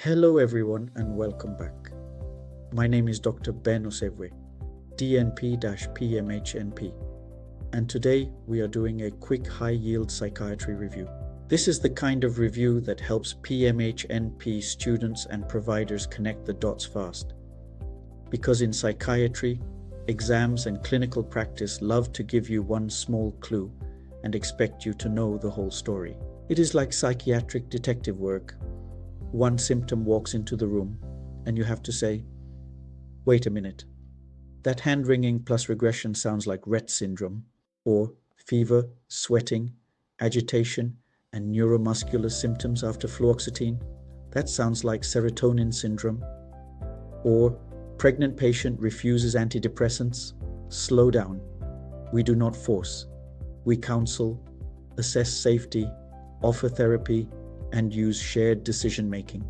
Hello everyone and welcome back. My name is Dr. Ben Osevwe, DNP-PMHNP, and today we are doing a quick high-yield psychiatry review. This is the kind of review that helps PMHNP students and providers connect the dots fast. Because in psychiatry, exams and clinical practice love to give you one small clue and expect you to know the whole story. It is like psychiatric detective work. One symptom walks into the room and you have to say, wait a minute, that hand-wringing plus regression sounds like Rett syndrome, or fever, sweating, agitation, and neuromuscular symptoms after fluoxetine. That sounds like serotonin syndrome. Or pregnant patient refuses antidepressants. Slow down. We do not force. We counsel, assess safety, offer therapy, and use shared decision-making.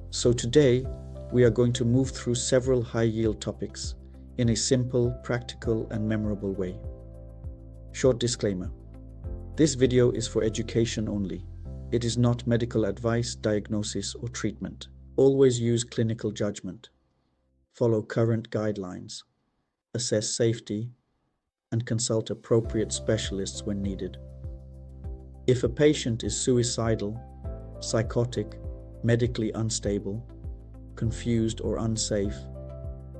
So today, we are going to move through several high-yield topics in a simple, practical, and memorable way. Short disclaimer. This video is for education only. It is not medical advice, diagnosis, or treatment. Always use clinical judgment. Follow current guidelines. Assess safety, and consult appropriate specialists when needed. If a patient is suicidal, psychotic, medically unstable, confused or unsafe,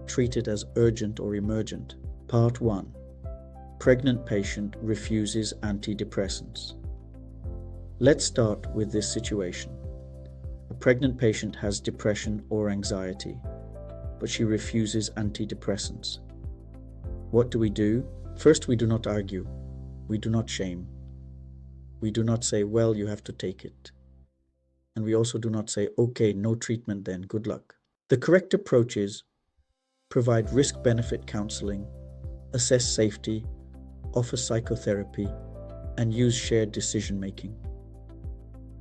treat it as urgent or emergent. Part 1. Pregnant patient refuses antidepressants. Let's start with this situation. A pregnant patient has depression or anxiety, but she refuses antidepressants. What do? First, we do not argue. We do not shame. We do not say, well, you have to take it. And we also do not say, okay, no treatment then, good luck. The correct approach is provide risk-benefit counseling, assess safety, offer psychotherapy, and use shared decision-making.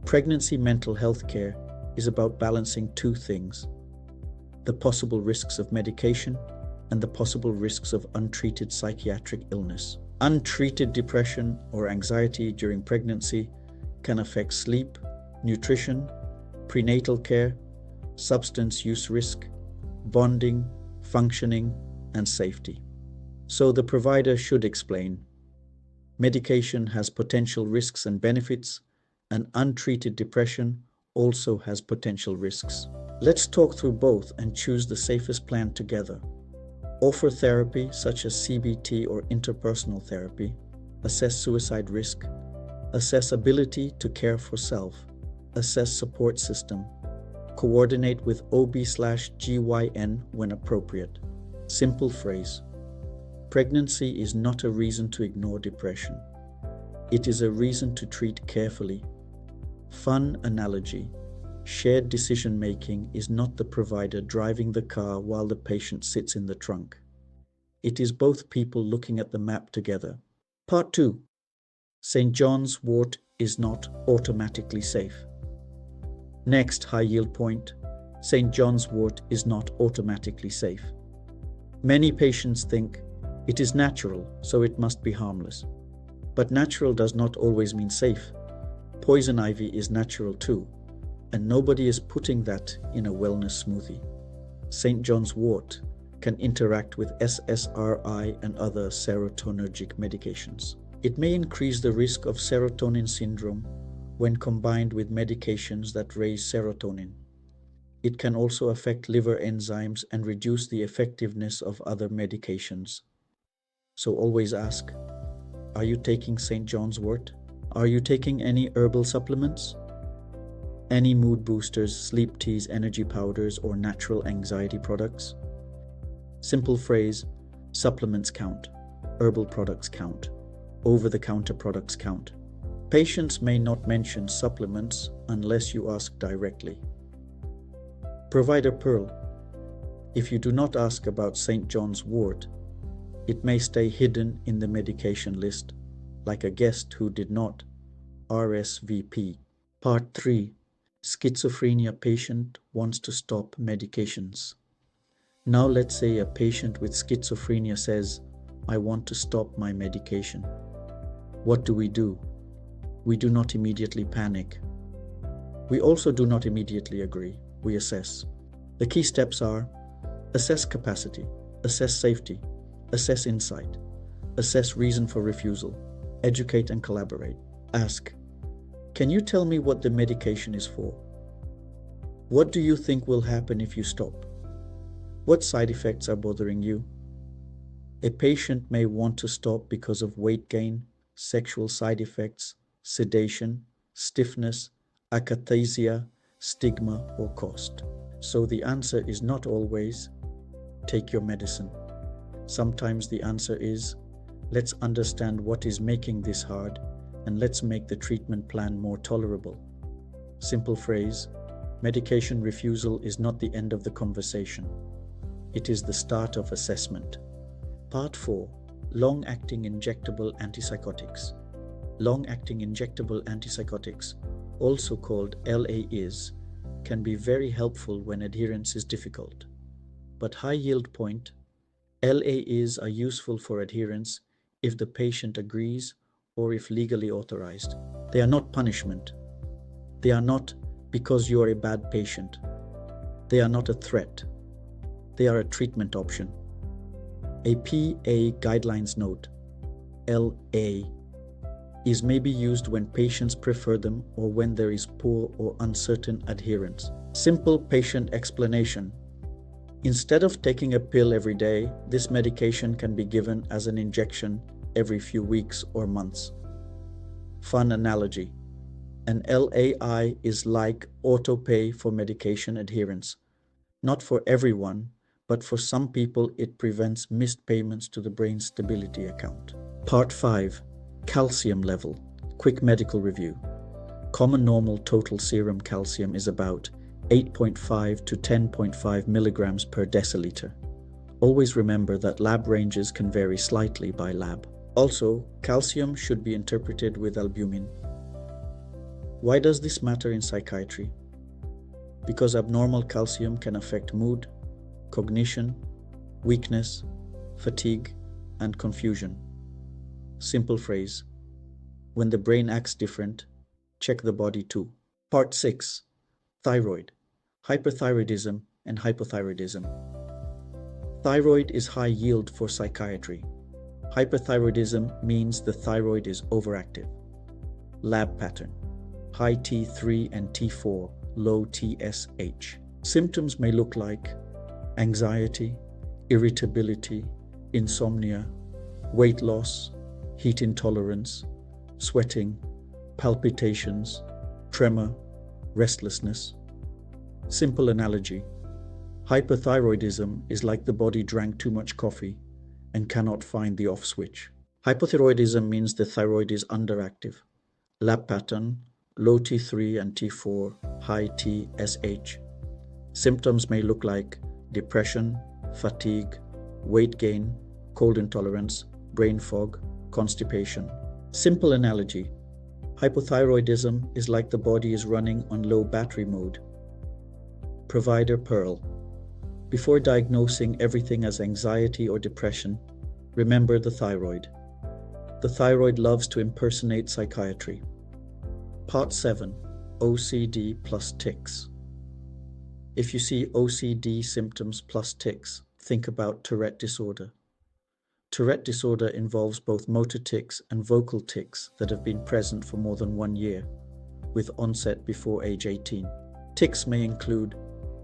Pregnancy mental health care is about balancing two things: the possible risks of medication and the possible risks of untreated psychiatric illness. Untreated depression or anxiety during pregnancy can affect sleep, nutrition, prenatal care, substance use risk, bonding, functioning, and safety. So the provider should explain, medication has potential risks and benefits, and untreated depression also has potential risks. Let's talk through both and choose the safest plan together. Offer therapy such as CBT or interpersonal therapy, assess suicide risk, assess ability to care for self, assess support system, coordinate with OB/GYN when appropriate. Simple phrase. Pregnancy is not a reason to ignore depression. It is a reason to treat carefully. Fun analogy. Shared decision-making is not the provider driving the car while the patient sits in the trunk. It is both people looking at the map together. Part 2. St. John's wort is not automatically safe. Next high-yield point. St. John's wort is not automatically safe. Many patients think it is natural, so it must be harmless. But natural does not always mean safe. Poison ivy is natural too, and nobody is putting that in a wellness smoothie. St. John's wort can interact with SSRI and other serotonergic medications. It may increase the risk of serotonin syndrome when combined with medications that raise serotonin. It can also affect liver enzymes and reduce the effectiveness of other medications. So always ask, are you taking St. John's wort? Are you taking any herbal supplements? Any mood boosters, sleep teas, energy powders, or natural anxiety products? Simple phrase, supplements count, herbal products count, over-the-counter products count. Patients may not mention supplements unless you ask directly. Provider pearl. If you do not ask about St. John's wort, it may stay hidden in the medication list, like a guest who did not RSVP. Part 3. Schizophrenia patient wants to stop medications. Now let's say a patient with schizophrenia says, I want to stop my medication. What do? We do not immediately panic. We also do not immediately agree. We assess. The key steps are: assess capacity, assess safety, assess insight, assess reason for refusal, educate and collaborate. Ask, can you tell me what the medication is for? What do you think will happen if you stop? What side effects are bothering you? A patient may want to stop because of weight gain, sexual side effects, sedation, stiffness, akathisia, stigma, or cost. So the answer is not always, take your medicine. Sometimes the answer is, let's understand what is making this hard and let's make the treatment plan more tolerable. Simple phrase, medication refusal is not the end of the conversation. It is the start of assessment. Part 4. Long-acting injectable antipsychotics. Long-acting injectable antipsychotics, also called LAIs, can be very helpful when adherence is difficult. But high yield point, LAIs are useful for adherence if the patient agrees or if legally authorized. They are not punishment. They are not because you are a bad patient. They are not a threat. They are a treatment option. A PA guidelines note, LA, is maybe used when patients prefer them or when there is poor or uncertain adherence. Simple patient explanation. Instead of taking a pill every day, this medication can be given as an injection every few weeks or months. Fun analogy. An LAI is like autopay for medication adherence. Not for everyone, but for some people it prevents missed payments to the brain stability account. Part 5. Calcium level. Quick medical review. Common normal total serum calcium is about 8.5 to 10.5 milligrams per deciliter. Always remember that lab ranges can vary slightly by lab. Also, calcium should be interpreted with albumin. Why does this matter in psychiatry? Because abnormal calcium can affect mood, cognition, weakness, fatigue, and confusion. Simple phrase. When the brain acts different, check the body too. Part 6. Thyroid. Hyperthyroidism and hypothyroidism. Thyroid is high yield for psychiatry. Hyperthyroidism means the thyroid is overactive. Lab pattern. High T3 and T4, low TSH. Symptoms may look like anxiety, irritability, insomnia, weight loss, heat intolerance, sweating, palpitations, tremor, restlessness. Simple analogy. Hyperthyroidism is like the body drank too much coffee and cannot find the off switch. Hypothyroidism means the thyroid is underactive. Lab pattern, low T3 and T4, high TSH. Symptoms may look like depression, fatigue, weight gain, cold intolerance, brain fog, constipation. Simple analogy. Hypothyroidism is like the body is running on low battery mode. Provider Pearl. Before diagnosing everything as anxiety or depression, remember the thyroid. The thyroid loves to impersonate psychiatry. Part 7. OCD plus tics. If you see OCD symptoms plus tics, think about Tourette disorder. Tourette disorder involves both motor tics and vocal tics that have been present for more than 1 year, with onset before age 18. Tics may include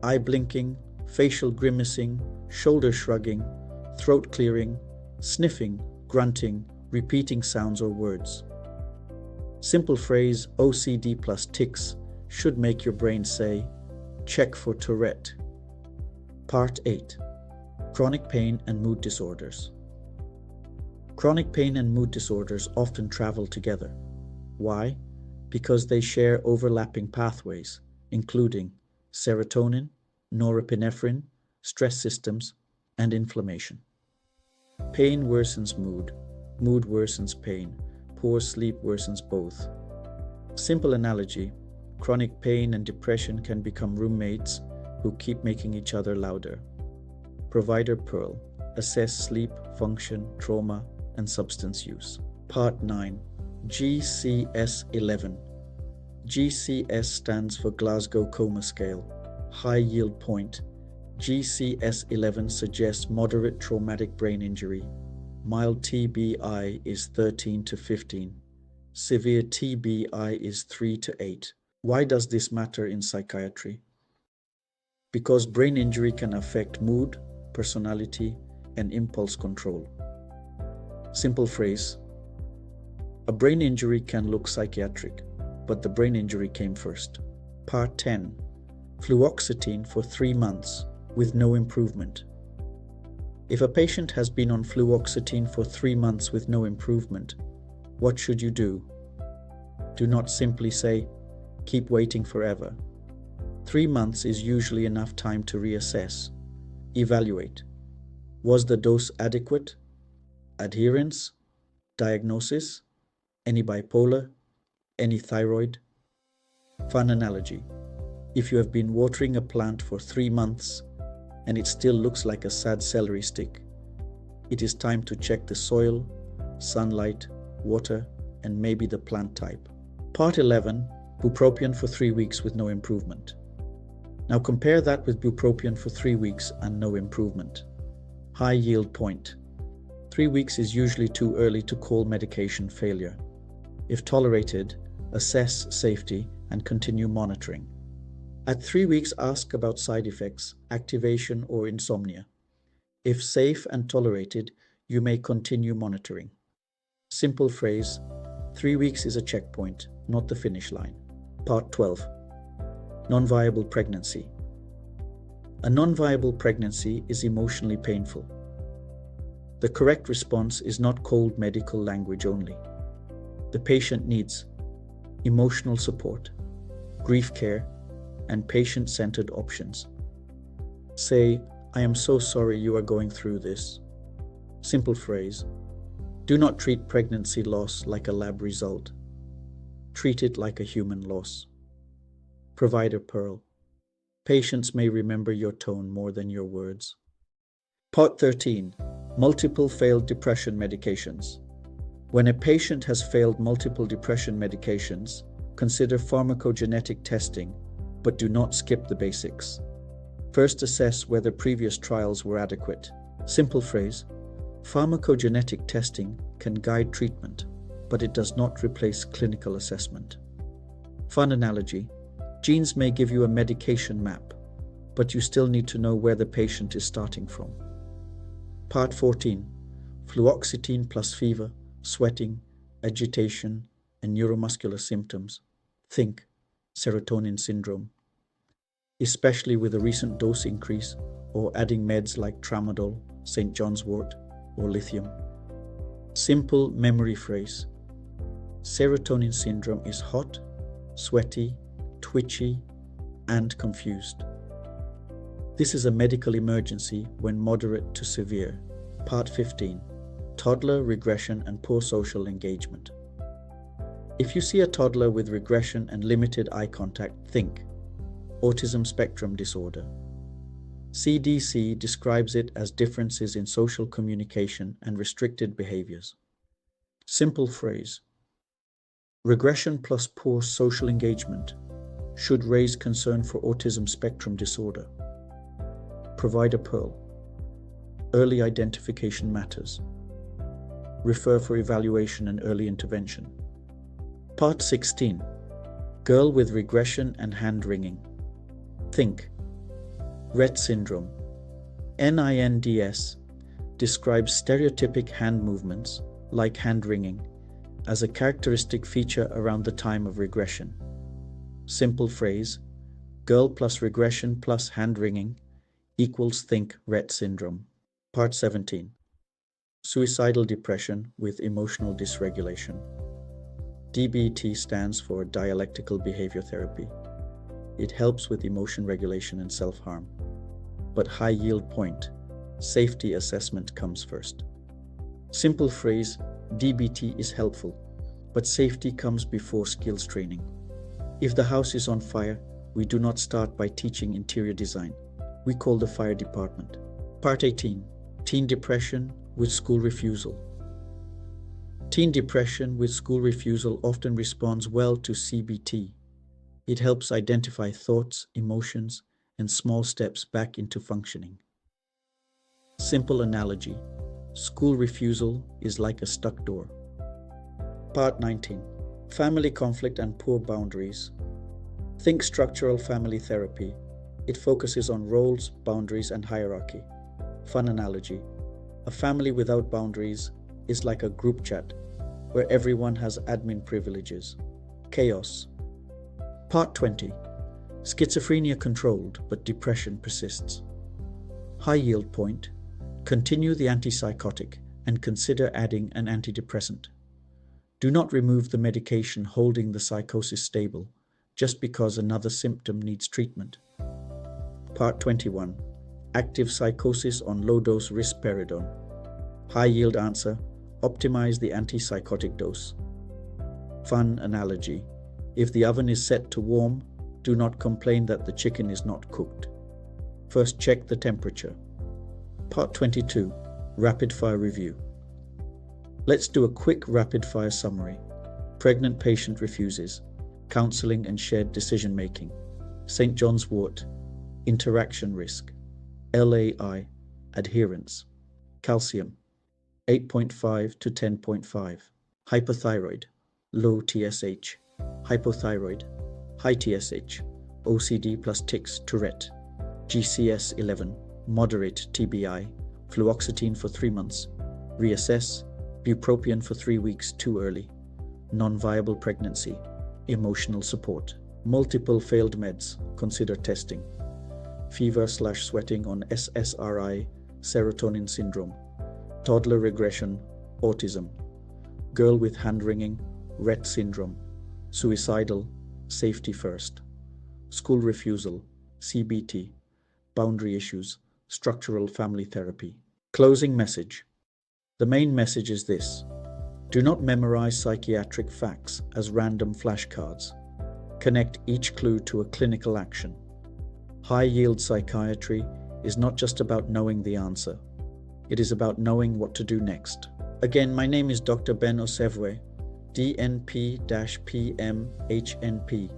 eye blinking, facial grimacing, shoulder shrugging, throat clearing, sniffing, grunting, repeating sounds or words. Simple phrase OCD plus tics should make your brain say, check for Tourette. Part 8. Chronic pain and mood disorders. Chronic pain and mood disorders often travel together. Why? Because they share overlapping pathways, including serotonin, norepinephrine, stress systems, and inflammation. Pain worsens mood. Mood worsens pain. Poor sleep worsens both. Simple analogy, chronic pain and depression can become roommates who keep making each other louder. Provider Pearl. Assess sleep, function, trauma, and substance use. Part 9. GCS11. GCS stands for Glasgow Coma Scale, high yield point. GCS 11 suggests moderate traumatic brain injury. Mild TBI is 13 to 15. Severe TBI is 3 to 8. Why does this matter in psychiatry? Because brain injury can affect mood, personality, and impulse control. Simple phrase: a brain injury can look psychiatric, but the brain injury came first. Part 10. Fluoxetine for 3 months with no improvement. If a patient has been on fluoxetine for 3 months with no improvement, what should you do? Do not simply say, "Keep waiting forever." 3 months is usually enough time to reassess. Evaluate. Was the dose adequate? Adherence? Diagnosis? Any bipolar? Any thyroid? Fun analogy. If you have been watering a plant for 3 months and it still looks like a sad celery stick, it is time to check the soil, sunlight, water, and maybe the plant type. Part 11. Bupropion for 3 weeks with no improvement. Now compare that with bupropion for 3 weeks and no improvement. High yield point. 3 weeks is usually too early to call medication failure. If tolerated, assess safety and continue monitoring. At 3 weeks, ask about side effects, activation, or insomnia. If safe and tolerated, you may continue monitoring. Simple phrase: 3 weeks is a checkpoint, not the finish line. Part 12. Non-viable pregnancy. A non-viable pregnancy is emotionally painful. The correct response is not cold medical language only. The patient needs emotional support, grief care, and patient-centered options. Say, "I am so sorry you are going through this." Simple phrase. Do not treat pregnancy loss like a lab result. Treat it like a human loss. Provider pearl. Patients may remember your tone more than your words. Part 13. Multiple failed depression medications. When a patient has failed multiple depression medications, consider pharmacogenetic testing, but do not skip the basics. First, assess whether previous trials were adequate. Simple phrase: pharmacogenetic testing can guide treatment, but it does not replace clinical assessment. Fun analogy: genes may give you a medication map, but you still need to know where the patient is starting from. Part 14. Fluoxetine plus fever, sweating, agitation, and neuromuscular symptoms. Think serotonin syndrome. Especially with a recent dose increase or adding meds like tramadol, St. John's wort, or lithium. Simple memory phrase: serotonin syndrome is hot, sweaty, twitchy, and confused. This is a medical emergency when moderate to severe. Part 15. Toddler regression and poor social engagement. If you see a toddler with regression and limited eye contact, think autism spectrum disorder. CDC describes it as differences in social communication and restricted behaviors. Simple phrase: regression plus poor social engagement should raise concern for autism spectrum disorder. Provider pearl. Early identification matters. Refer for evaluation and early intervention. Part 16. Girl with regression and hand-wringing. Think Rett syndrome. NINDS describes stereotypic hand movements, like hand-wringing, as a characteristic feature around the time of regression. Simple phrase: girl plus regression plus hand-wringing equals think Rett syndrome. Part 17. Suicidal depression with emotional dysregulation. DBT stands for dialectical behavior therapy. It helps with emotion regulation and self-harm. But high yield point, safety assessment comes first. Simple phrase: DBT is helpful, but safety comes before skills training. If the house is on fire, we do not start by teaching interior design. We call the fire department. Part 18. Teen depression with school refusal. Teen depression with school refusal often responds well to CBT, It helps identify thoughts, emotions, and small steps back into functioning. Simple analogy: school refusal is like a stuck door. Part 19. Family conflict and poor boundaries. Think structural family therapy. It focuses on roles, boundaries, and hierarchy. Fun analogy: a family without boundaries is like a group chat where everyone has admin privileges. Chaos. Part 20. Schizophrenia controlled, but depression persists. High yield point: continue the antipsychotic and consider adding an antidepressant. Do not remove the medication holding the psychosis stable just because another symptom needs treatment. Part 21. Active psychosis on low-dose risperidone. High yield answer: optimize the antipsychotic dose. Fun analogy: if the oven is set to warm, do not complain that the chicken is not cooked. First check the temperature. Part 22. Rapid-fire review. Let's do a quick rapid-fire summary. Pregnant patient refuses. Counseling and shared decision-making. St. John's wort. Interaction risk. LAI. Adherence. Calcium. 8.5 to 10.5. Hypothyroid. Low TSH. Hypothyroid. High TSH. OCD plus tics, Tourette. GCS 11. Moderate TBI. Fluoxetine for 3 months. Reassess. Bupropion for 3 weeks, too early. Non-viable pregnancy. Emotional support. Multiple failed meds. Consider testing. Fever/sweating on SSRI, serotonin syndrome. Toddler regression, autism. Girl with hand-wringing, Rett syndrome. Suicidal, safety first. School refusal, CBT. Boundary issues, structural family therapy. Closing message. The main message is this: do not memorize psychiatric facts as random flashcards. Connect each clue to a clinical action. High-yield psychiatry is not just about knowing the answer. It is about knowing what to do next. Again, my name is Dr. Ben Osevwe, DNP-PMHNP.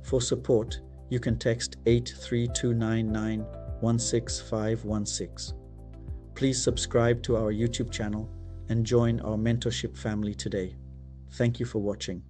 For support, you can text 83299 16516. Please subscribe to our YouTube channel and join our mentorship family today. Thank you for watching.